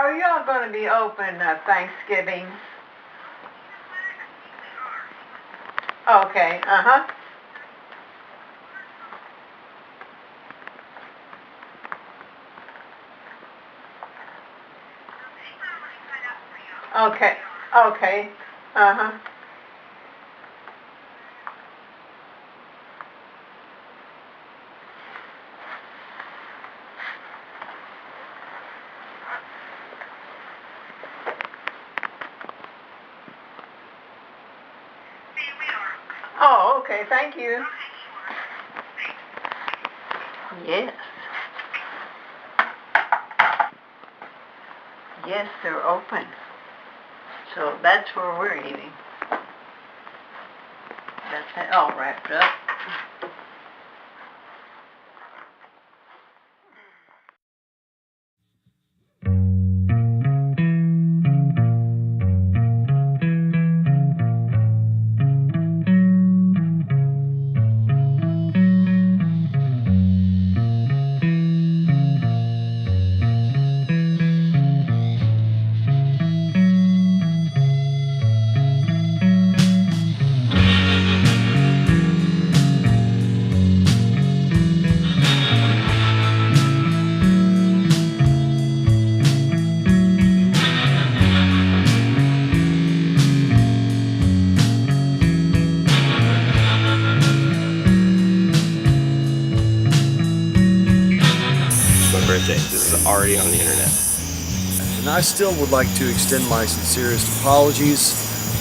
are y'all going to be open Thanksgiving? Okay, uh-huh. Okay, okay, uh-huh. Oh, okay, thank you. Yes. Yes, they're open. So that's where we're eating. That's it all wrapped up. This is already on the internet. And I still would like to extend my sincerest apologies,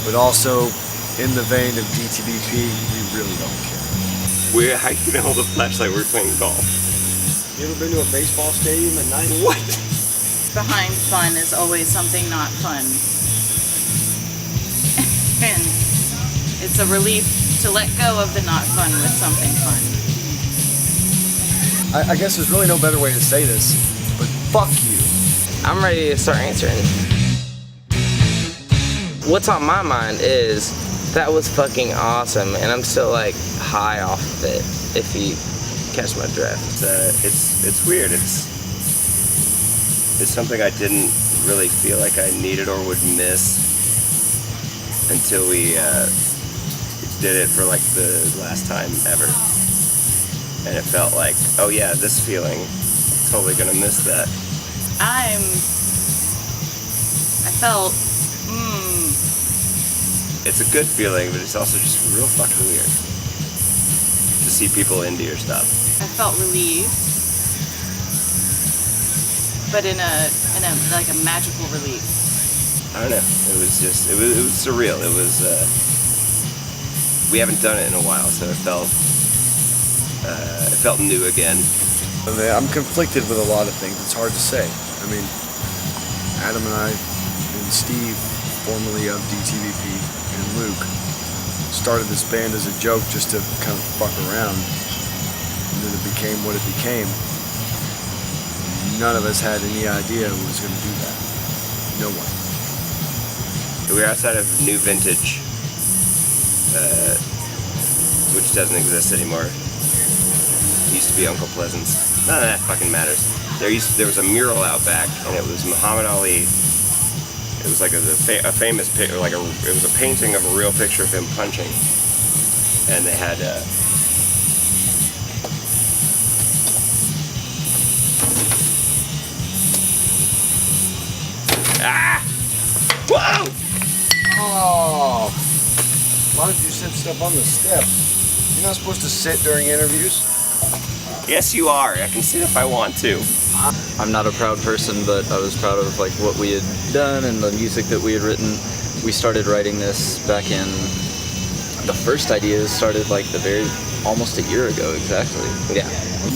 but also in the vein of DTBP, we really don't care. How you gonna hold a flashlight? We're playing golf. You ever been to a baseball stadium at night? What? Behind fun is always something not fun. And it's a relief to let go of the not fun with something fun. I guess there's really no better way to say this, but fuck you. I'm ready to start answering. What's on my mind is that was fucking awesome, and I'm still like high off of it. If you catch my drift, It's weird. It's something I didn't really feel like I needed or would miss until we did it for like the last time ever. And it felt like, oh yeah, this feeling, totally gonna miss that. I felt, It's a good feeling, but it's also just real fucking weird to see people into your stuff. I felt relieved, but in a like a magical relief. I don't know. It was surreal. It was, we haven't done it in a while, so it felt new again. I'm conflicted with a lot of things. It's hard to say. I mean, Adam and I and Steve, formerly of DTBP, and Luke, started this band as a joke just to kind of fuck around. And then it became what it became. None of us had any idea who was going to do that. No one. We were outside of New Vintage, which doesn't exist anymore. Used to be Uncle Pleasant's. None of that fucking matters. There was a mural out back, and it was Muhammad Ali. It was like a famous picture, it was a painting of a real picture of him punching, and they had Whoa! Oh! Why did you set stuff on the step? You're not supposed to sit during interviews? Yes, you are. I can sit if I want to. I'm not a proud person, but I was proud of like what we had done and the music that we had written. We started writing this back in, the first ideas started like almost a year ago exactly. Yeah.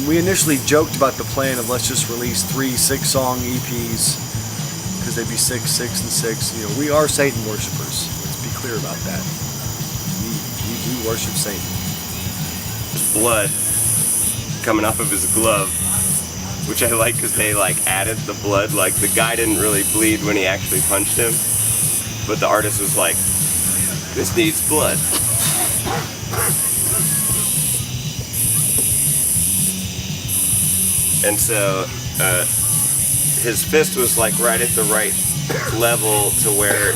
We initially joked about the plan of let's just release 3 6-song EPs because they'd be 6, 6, and 6. You know, we are Satan worshipers. Let's be clear about that. We do worship Satan. Blood coming off of his glove, which I like because they like added the blood. Like the guy didn't really bleed when he actually punched him, but the artist was like, this needs blood. And so his fist was like right at the right level to where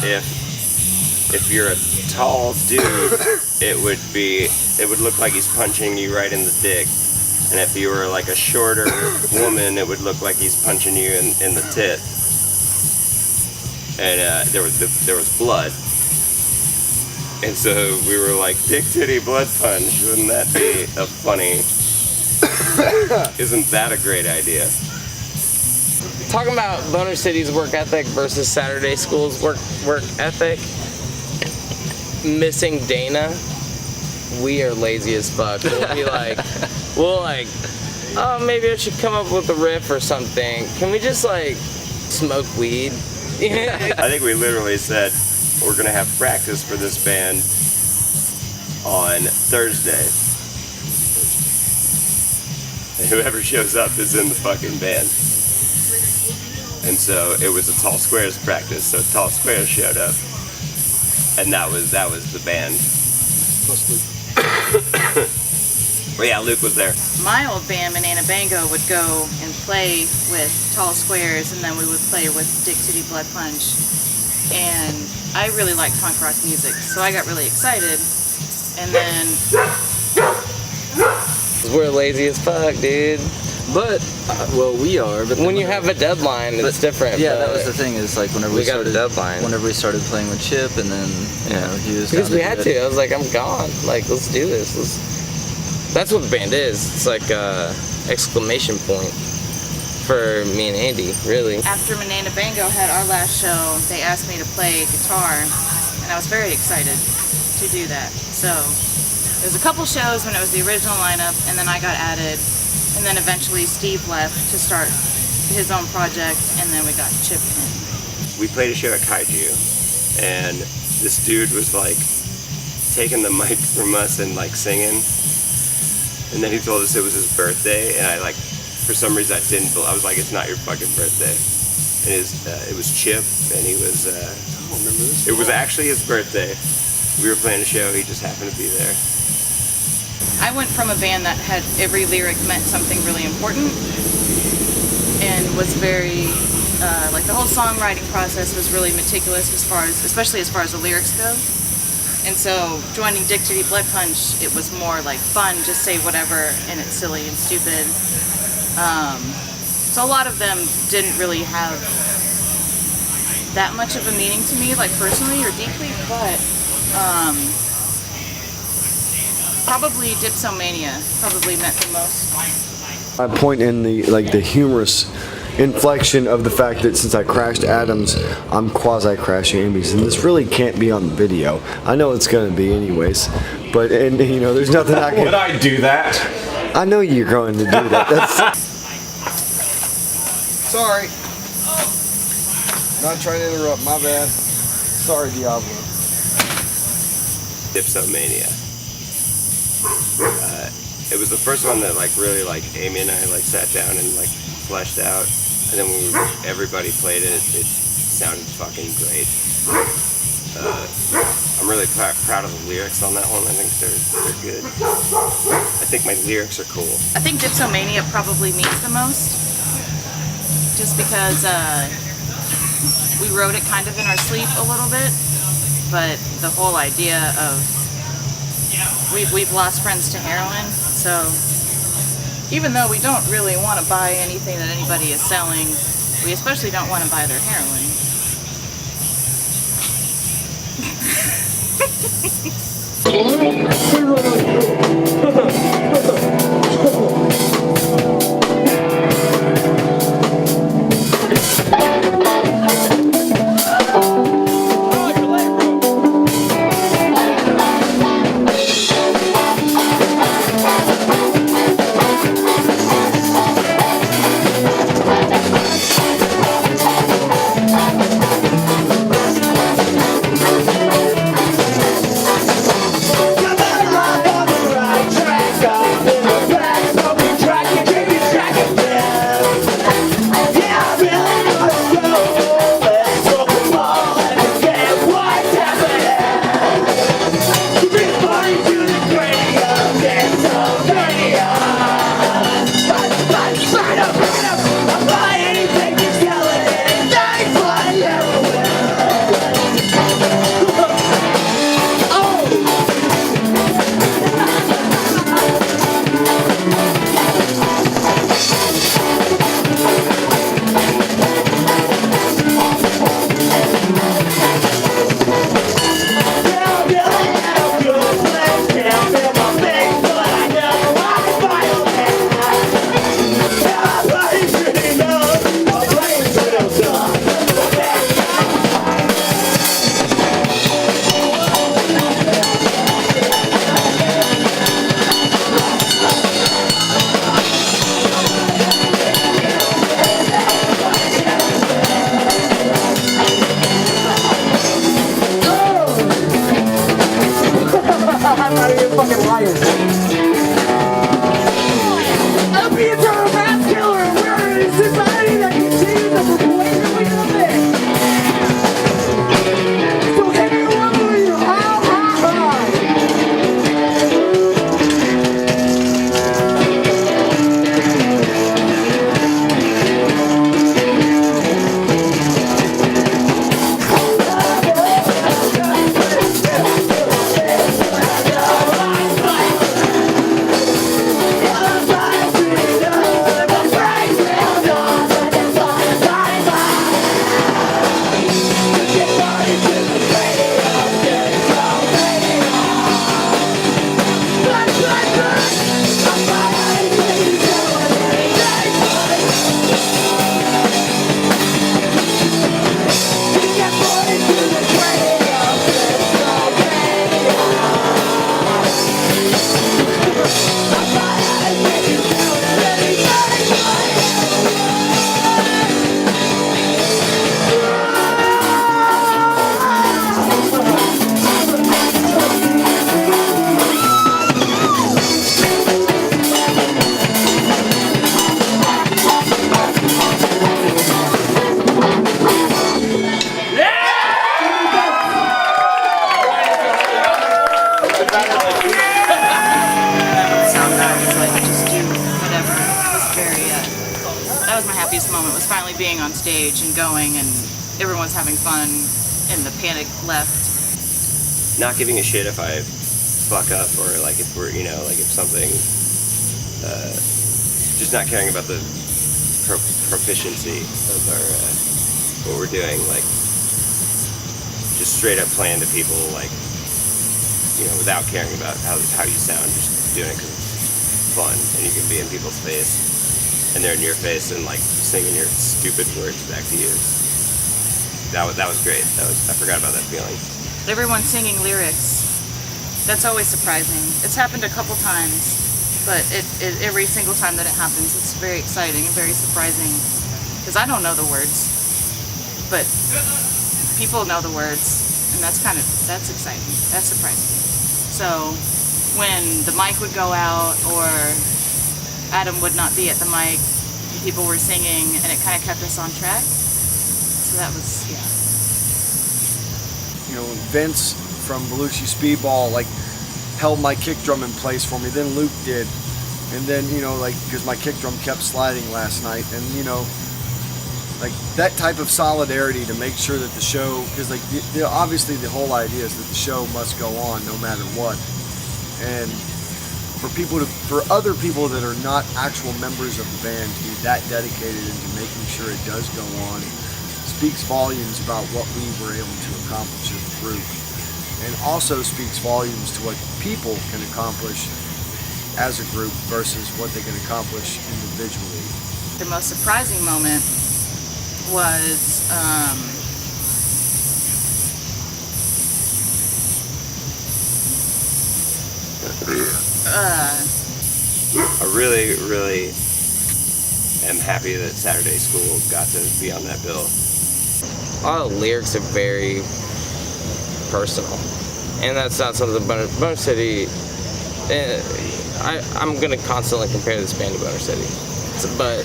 if you're a tall dude, it would look like he's punching you right in the dick. And if you were like a shorter woman, it would look like he's punching you in the tit. And there was blood. And so we were like, Dick Titty Blood Punch, wouldn't that be a funny, isn't that a great idea? Talking about Boner City's work ethic versus Saturday School's work ethic. Missing Dana, we are lazy as fuck. We'll be like, oh, maybe I should come up with a riff or something. Can we just like smoke weed? I think we literally said we're gonna have practice for this band on Thursday. And whoever shows up is in the fucking band. And so it was a Tall Squares practice, so Tall Squares showed up. And that was the band. Plus Luke. Well, yeah, Luke was there. My old band, Banana Bango, would go and play with Tall Squares, and then we would play with Dick Titty Blood Punch. And I really liked punk rock music, so I got really excited. And then We're lazy as fuck, dude. But, well, we are. But When you have a deadline, it's different. Yeah, but that was the thing. Is like whenever we got a deadline. Whenever we started playing with Chip, and then you know he was because down we had do to. it. I was like, I'm gone. Like, let's do this. That's what the band is. It's like a exclamation point for me and Andy, really. after Banana Bango had our last show, they asked me to play guitar, and I was very excited to do that. So there was a couple shows when it was the original lineup, and then I got added, and then eventually Steve left to start his own project, and then we got Chip in. We played a show at Kaiju, and this dude was like taking the mic from us and like singing, and then he told us it was his birthday, and I like, for some reason I I was like, it's not your fucking birthday. And it was Chip, and he was, I don't remember this. it was actually his birthday. We were playing a show, he just happened to be there. I went from a band that had every lyric meant something really important, and was very, like the whole songwriting process was really meticulous especially as far as the lyrics go. And so joining Dick Titty Blood Punch, it was more like fun, just say whatever, and it's silly and stupid. So a lot of them didn't really have that much of a meaning to me, like personally or deeply, but probably Dipsomania probably meant the most. My point in the humorous inflection of the fact that since I crashed Adams, I'm quasi-crashing Amy's, and this really can't be on the video. I know it's gonna be anyways, but you know, there's nothing I can. Would I do that? I know you're going to do that. That's. Sorry. Not trying to interrupt. My bad. Sorry, Diablo. Dipsomania. It was the first one that like really like Amy and I like sat down and like fleshed out, and then when everybody played it, it sounded fucking great. I'm really proud of the lyrics on that one. I think they're good. I think my lyrics are cool. I think Dipsomania probably means the most, just because we wrote it kind of in our sleep a little bit, but the whole idea of we've lost friends to heroin, so even though we don't really want to buy anything that anybody is selling, we especially don't want to buy their heroin. You better run. fire. I'll be a total mass killer and we're in a society that continues as a blatantly limit. So everyone with your ha ha ha. Sound guy was like, just do whatever. It was very, that was my happiest moment, was finally being on stage and going and everyone's having fun and the panic left. Not giving a shit if I fuck up or like if we're, you know, like if something, just not caring about the proficiency of our, what we're doing, like just straight up playing to people, like, you know, without caring about how you sound, just doing it because it's fun and you can be in people's face and they're in your face and like singing your stupid words back to you. That was great. I forgot about that feeling. Everyone's singing lyrics. That's always surprising. It's happened a couple times, but every single time that it happens, it's very exciting and very surprising. Because I don't know the words, but people know the words, and that's exciting. That's surprising. So when the mic would go out or Adam would not be at the mic, people were singing, and it kind of kept us on track. So that was, yeah. You know, Vince from Belushi Speedball like held my kick drum in place for me. Then Luke did, and then, you know, like, because my kick drum kept sliding last night, and you know, like that type of solidarity to make sure that the show, because like obviously the whole idea is that the show must go on no matter what, and for other people that are not actual members of the band to be that dedicated into making sure it does go on speaks volumes about what we were able to accomplish as a group, and also speaks volumes to what people can accomplish as a group versus what they can accomplish individually. The most surprising moment was I really, really am happy that Saturday School got to be on that bill. All the lyrics are very personal, and that's not something Boner City. I'm gonna constantly compare this band to Boner City, but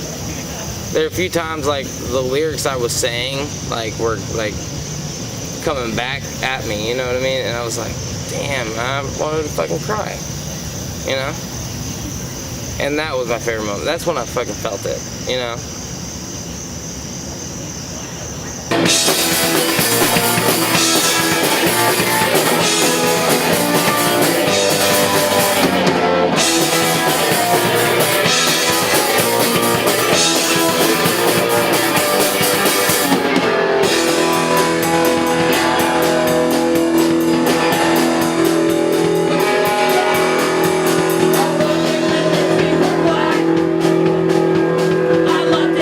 there are a few times like the lyrics I was saying were like coming back at me, you know what I mean? And I was like, damn, I wanted to fucking cry, you know? And that was my favorite moment. That's when I fucking felt it, you know? I love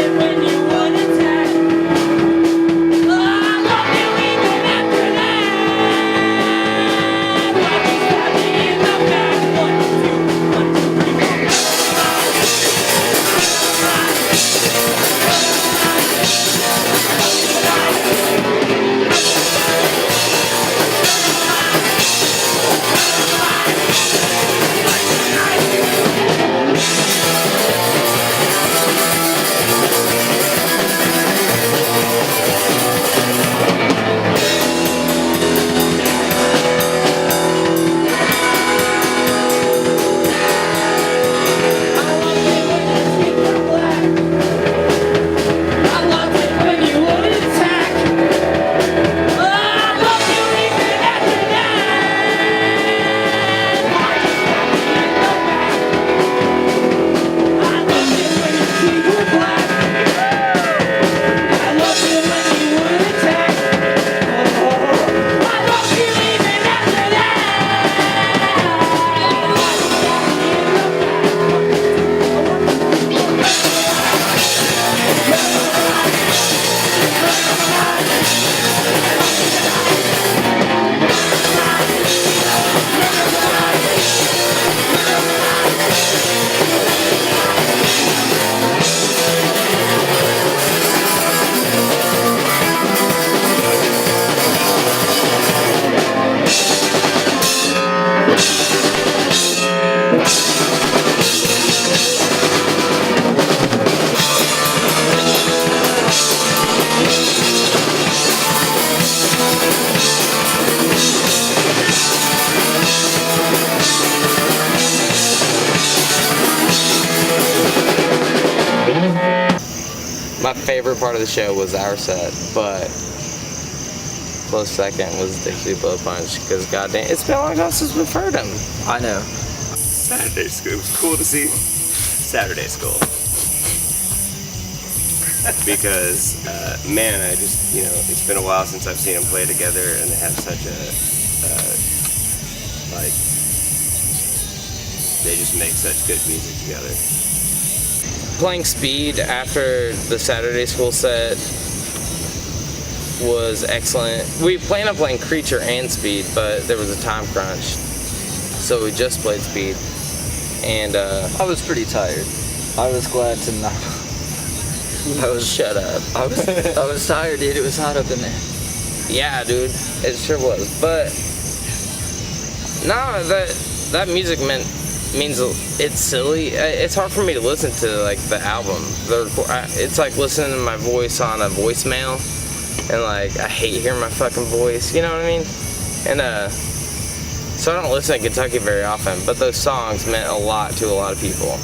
My favorite part of the show was our set, but close second was Dick Titty Blood Punch, because goddamn, it's been a long time since we've heard him. I know. Saturday school. It was cool to see Saturday school. Because, man, I just, you know, it's been a while since I've seen them play together, and they have such a, like, they just make such good music together. Playing Speed after the Saturday school set was excellent. We planned on playing Creature and Speed, but there was a time crunch, so we just played Speed. And I was pretty tired. I was glad to not. Shut up. I was tired, dude. It was hot up in there. Yeah, dude, it sure was. But no, that music means it's silly. It's hard for me to listen to, like, the album. It's like listening to my voice on a voicemail, and like I hate hearing my fucking voice. You know what I mean? And so I don't listen to Kentucky very often. But those songs meant a lot to a lot of people.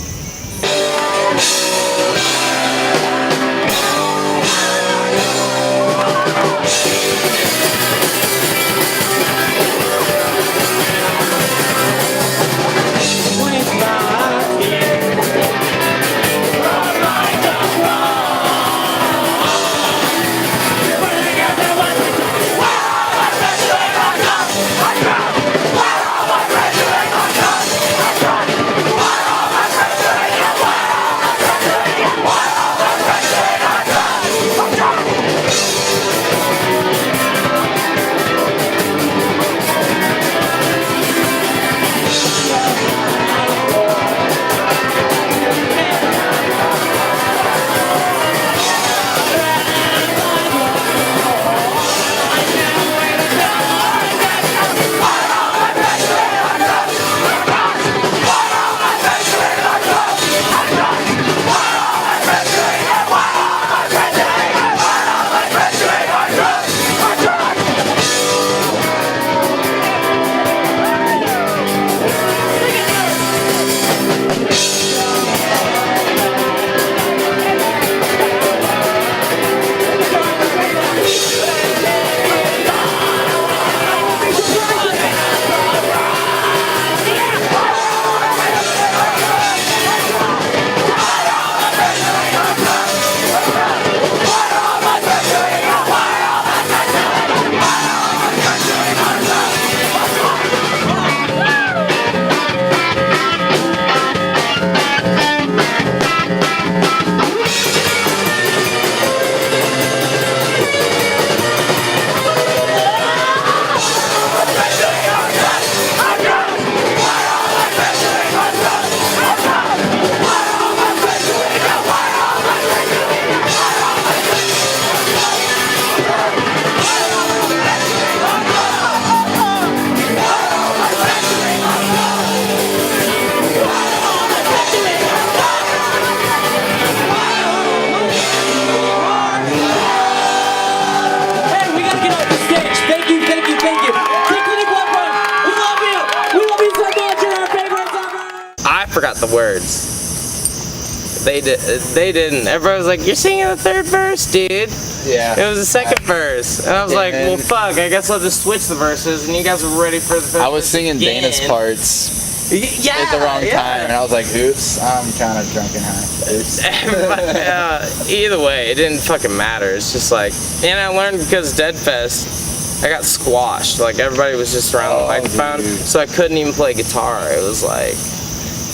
Forgot the words. They didn't. Everybody was like, "You're singing the third verse, dude." Yeah. It was the second verse, and I was like, "Well, fuck. I guess I'll just switch the verses." And you guys were ready for the first. I was singing Dana's parts at the wrong time, and I was like, "Oops, I'm kind of drunk and high." Oops. Either way, it didn't fucking matter. It's just like, and I learned because Deadfest, I got squashed. Like everybody was just around the microphone, dude. so I couldn't even play guitar. It was like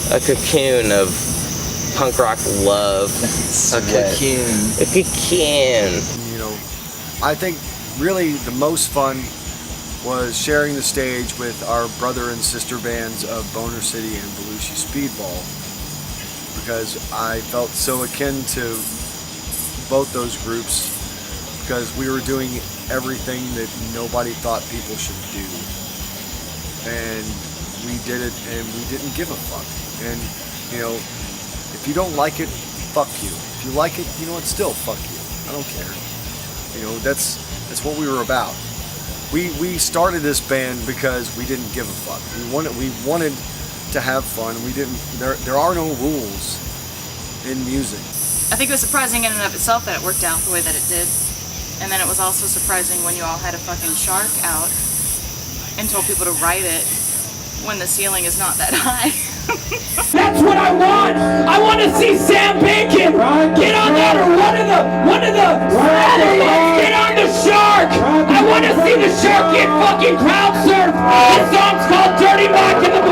a cocoon of punk rock love. A cocoon. A cocoon. You know, I think really the most fun was sharing the stage with our brother and sister bands of Boner City and Belushi Speedball, because I felt so akin to both those groups, because we were doing everything that nobody thought people should do, and we did it, and we didn't give a fuck. And you know, if you don't like it, fuck you. If you like it, you know what, still fuck you. I don't care. You know, that's what we were about. We started this band because we didn't give a fuck. We wanted to have fun. We didn't. There are no rules in music. I think it was surprising in and of itself that it worked out the way that it did. And then it was also surprising when you all had a fucking shark out and told people to write it when the ceiling is not that high. That's what I want! I want to see Sam Bacon get on that, or one of the satellites get on the shark! I want to see the shark get fucking crowd surf! The song's called Dirty Mike and the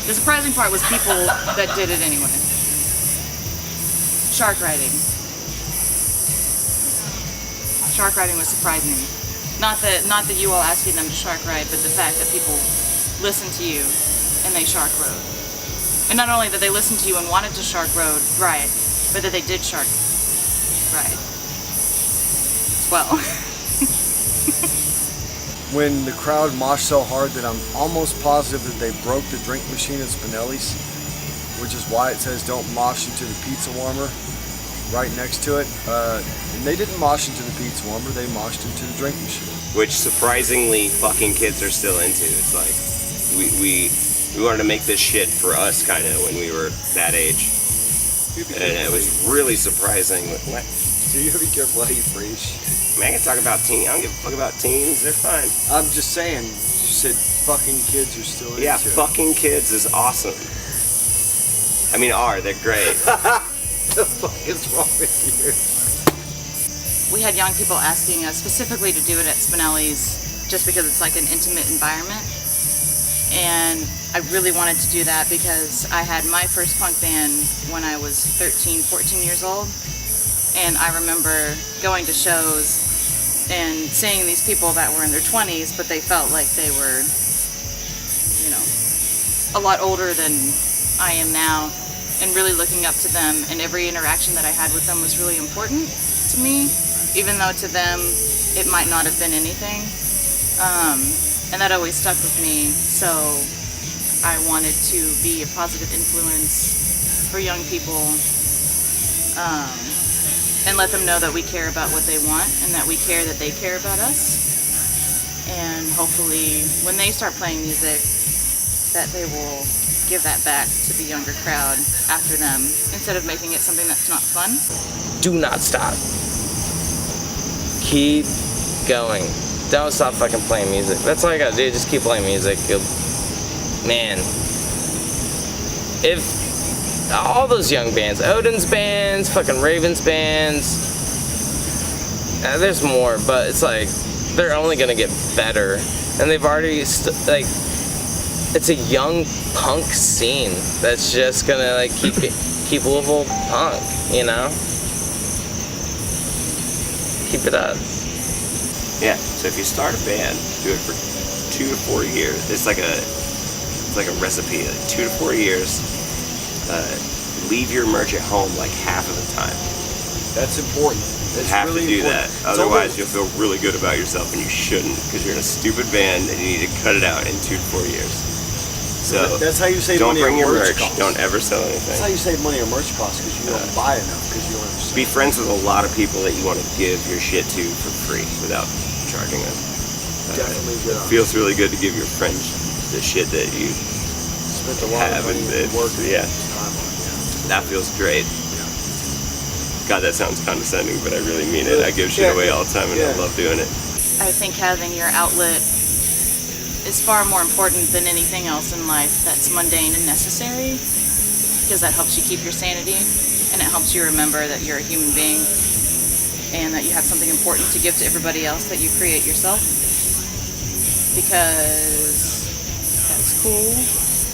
The surprising part was people that did it anyway. Shark riding. Shark riding was surprising. Not that you all asking them to shark ride, but the fact that people listened to you and they shark rode. And not only that they listened to you and wanted to shark ride, but that they did shark ride as well. When the crowd moshed so hard that I'm almost positive that they broke the drink machine at Spinelli's, which is why it says don't mosh into the pizza warmer right next to it. And they didn't mosh into the pizza warmer, they moshed into the drink machine. Which surprisingly fucking kids are still into. It's like, we wanted to make this shit for us kind of when we were that age. And it was really surprising. What? So you gotta be careful how you phrase shit. I mean, I can talk about teens. I don't give a fuck about teens. They're fine. I'm just saying, you said fucking kids are still into it. Yeah, fucking kids is awesome. I mean, they're great. The fuck is wrong with you? We had young people asking us specifically to do it at Spinelli's just because it's like an intimate environment. And I really wanted to do that because I had my first punk band when I was 13, 14 years old. And I remember going to shows and seeing these people that were in their 20s, but they felt like they were, you know, a lot older than I am now, and really looking up to them, and every interaction that I had with them was really important to me, even though to them it might not have been anything. And that always stuck with me, so I wanted to be a positive influence for young people, and let them know that we care about what they want and that we care that they care about us. And hopefully when they start playing music, that they will give that back to the younger crowd after them instead of making it something that's not fun. Do not stop. Keep going. Don't stop fucking playing music. That's all you gotta do, just keep playing music. Man. If all those young bands, Odin's bands, fucking Raven's bands, there's more, but it's like, they're only gonna get better. And they've already, it's a young punk scene that's just gonna like keep Louisville punk, you know? Keep it up. Yeah, so if you start a band, do it for 2 to 4 years. It's like a recipe, like 2 to 4 years. Leave your merch at home like half of the time. That's important. You It's have really to do important. that. Otherwise, you'll feel really good about yourself, and you shouldn't, because you're in a stupid band and you need to cut it out in 2 to 4 years. So That's how you save don't money bring on your merch merch. costs. Don't ever sell That's how anything. you save money on merch costs, because you don't buy enough, because you don't understand. Be friends with a lot of people that you want to give your shit to for free without charging them. Definitely good. It feels really good to give your friends the shit that you Spent a lot of have, money and and work and yeah, time on it. that feels great. God, that sounds condescending, but I really mean it. I give shit away all the time, and I love doing it. I think having your outlet is far more important than anything else in life that's mundane and necessary, because that helps you keep your sanity, and it helps you remember that you're a human being and that you have something important to give to everybody else that you create yourself, because that's cool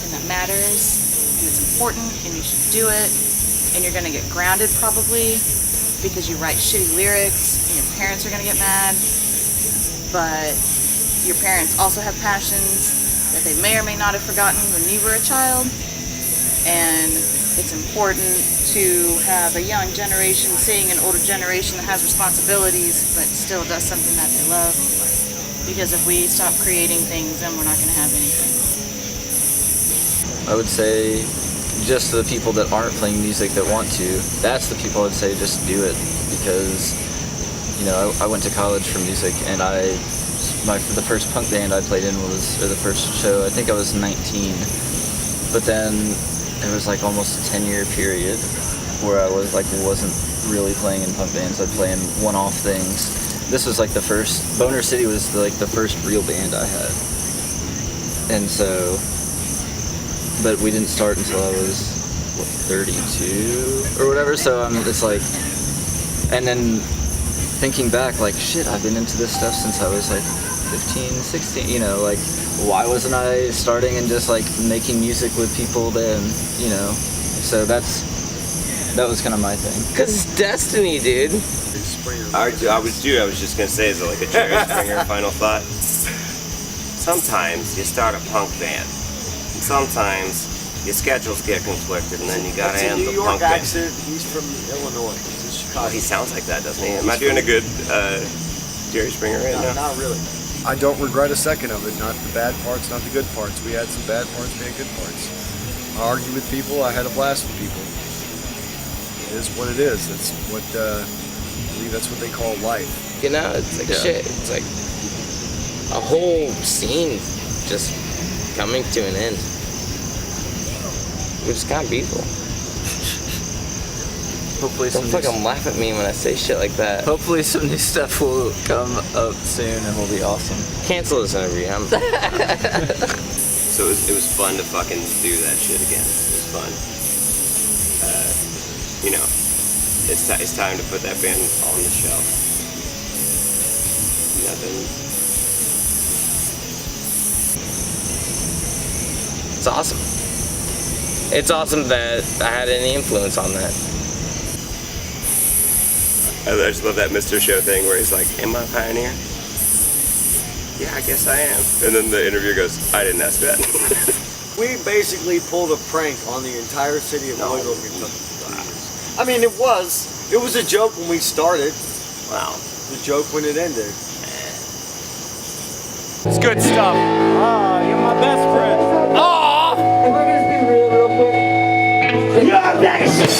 and that matters and it's important and you should do it, and you're gonna get grounded probably because you write shitty lyrics and your parents are gonna get mad, but your parents also have passions that they may or may not have forgotten when you were a child, and it's important to have a young generation seeing an older generation that has responsibilities but still does something that they love, because if we stop creating things, then we're not going to have anything. I would say just to the people that aren't playing music that want to, that's the people I'd say just do it, because, you know, I went to college for music, and the first punk band I played in was, or the first show, I think I was 19, but then it was like almost a 10-year period where I wasn't really playing in punk bands. I'd play in one-off things. This was like the first, Boner City was like the first real band I had, and so, but we didn't start until I was, 32 or whatever, so it's like, and then thinking back, like, shit, I've been into this stuff since I was like 15, 16, you know, like, why wasn't I starting and just like making music with people then, you know? So that was kind of my thing. Cause it's destiny, dude. I was just gonna say, is it like a Jerry Springer final thought? Sometimes you start a punk band, and sometimes your schedules get conflicted, and then you gotta That's a end New the York punk band. accent. He's from Illinois. He's in Chicago. Oh, he sounds like that, doesn't he? Am I doing a good Jerry Springer right No, now? not really. I don't regret a second of it. Not the bad parts, not the good parts. We had some bad parts, we had good parts. I argued with people. I had a blast with people. It is what it is. That's what I believe. That's what they call life. You know, it's like shit. It's like a whole scene just coming to an end. We're just kind of people. Hopefully Don't fucking laugh at me when I say shit like that. Hopefully some new stuff will come up soon and will be awesome. Cancel this interview. So it was fun to fucking do that shit again. It was fun. You know, it's time to put that band on the shelf. It's awesome. It's awesome that I had any influence on that. I just love that Mr. Show thing where he's like, am I a pioneer? Yeah, I guess I am. And then the interviewer goes, I didn't ask that. We basically pulled a prank on the entire city of Louisville, Kentucky. I mean, it was a joke when we started. Wow. The joke when it ended. It's good stuff. You're my best friend. If I can just be real quick. You're a bag of shit.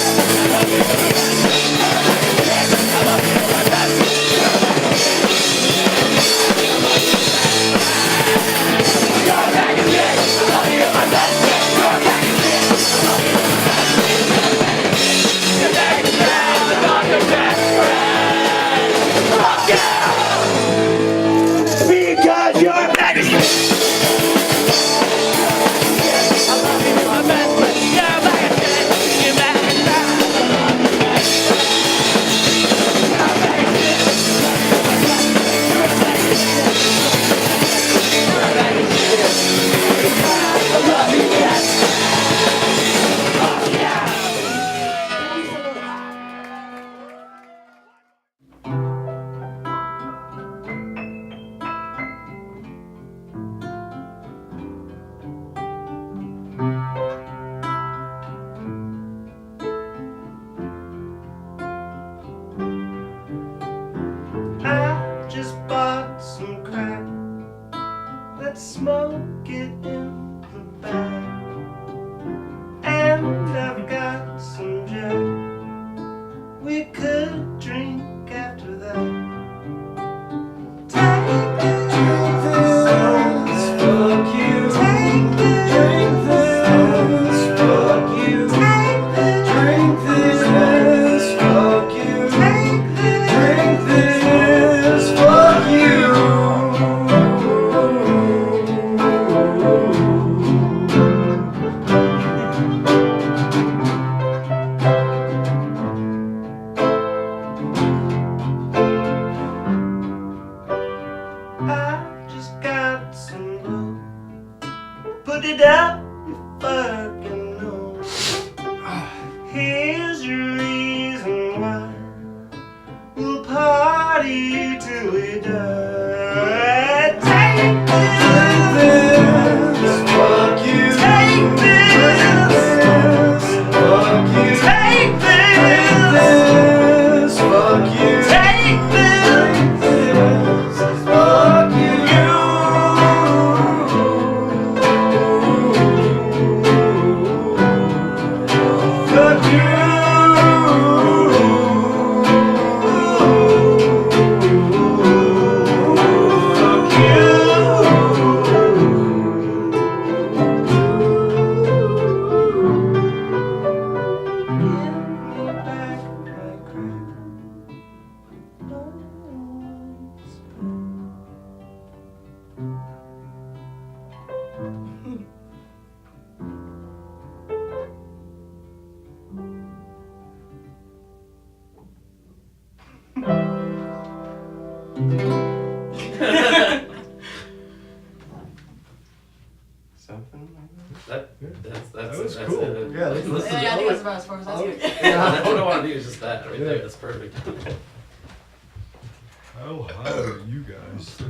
Because you're a bag of shit. I love you, you're my best friend. You're a bag of shit. You're a bag of shit. That was that's cool. it. Yeah, this is Yeah, I think that's about as far as that's good. Yeah, that's what I want to do is just that right there. That's perfect. How high are you guys?